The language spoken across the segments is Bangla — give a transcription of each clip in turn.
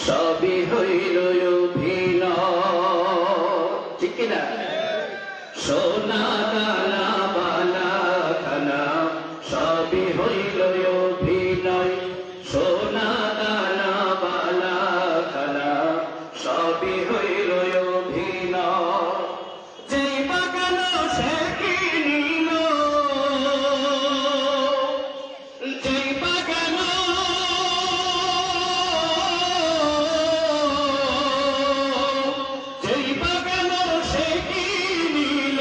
সবই হইল অভিনয়, ঠিক কিনা? সোনা দানা বালা খানা সবই হইল অভিনয়, সোনা দানা বালা খানা সবই হইল অভিনয়। যেই বাগান সে কিনিল, যেই বাগান যেই বাগান সে কিনিল,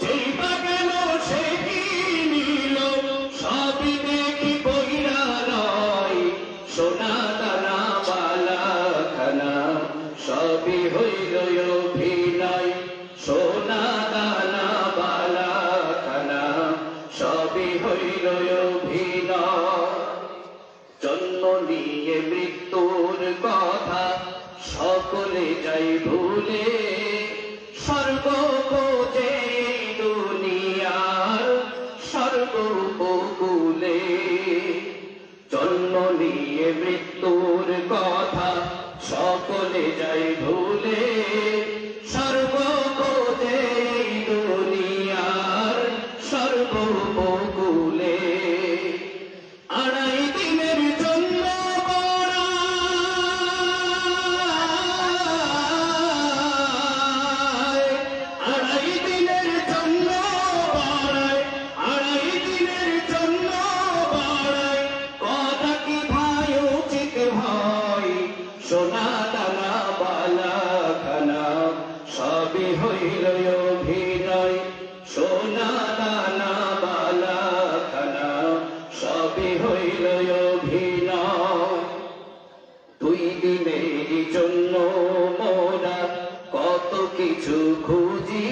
যেই বাগান সে কিনিল, সবই দেখি বইরা নয়, সোনা দানা বালা খানা সবই হইল অভিনয়, সোনা দানা বালা খানা সবই হইল অভিনয়। জন্ম নিয়ে মৃত্যুর কথা সকলে যাই ভুলে, স্বর্গ খোঁজে এই দুনিয়ার স্বর্গ উপকূলে। জন্ম নিয়ে মৃত্যুর কথা সকলে যাই ভুলে, স্বর্গ খোঁজে এই দুনিয়ার স্বর্গ উপকূলে। আড়াই দিনের জন্য বাড়ায়, আড়াই দিনের জন্য বাড়ায়, আড়াই দিনের জন্য বাড়ায়, কথা কি ভাই উচিত হয়, সোনা দানা বালা খানা সবই হইল অভিনয়, সোনা দানা বালা খানা সবই হইল অভিনয়। দুই দিনের জন্য মোরা কত কিছু খুঁজি,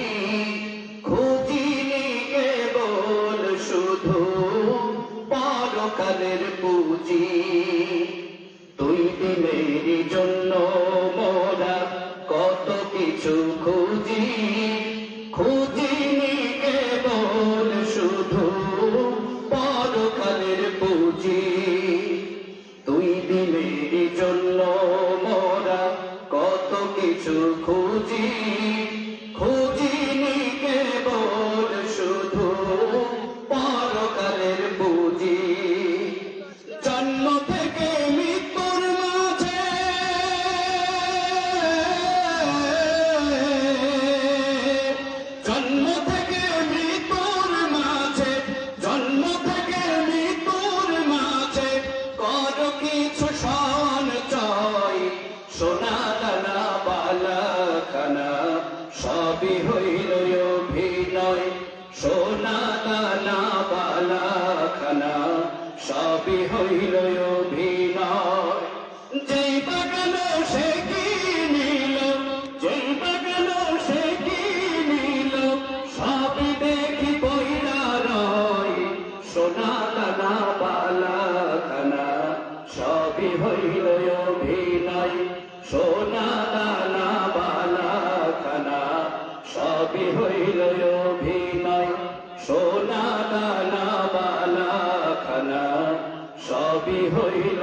খুঁজিনি কেবল শুধু পরকালের পুঁজি। দুই দিনের জন্য মোরা কত কিছু খুঁজি, খুঁজিনি কেবল শুধু পরকালের পুঁজি। দুই দিনের জন্য মোরা কত কিছু খুঁজি, খুঁজিনি কেবল শুধু পরকালের পুঁজি। জন্ম থেকে মৃত্যুর মাঝে, জন্ম থেকে মৃত্যুর মাঝে, জন্ম থেকে মৃত্যুর মাঝে কর কিছু সঞ্চয়, সোনা দানা বালা খানা সবই হইল অভিনয়, সোনা দানা বালা খানা সবই হইল অভিনয়। যেই বাগান সে কিনিল, যেই বাগান সে কিনিল, সবই দেখি বইরা রয়, সোনা দানা বালা খানা সবই হইল অভিনয়, সোনা দানা বালা খানা সবই হইল অভিনয়, সোনা দানা বালা খানা সবই হইল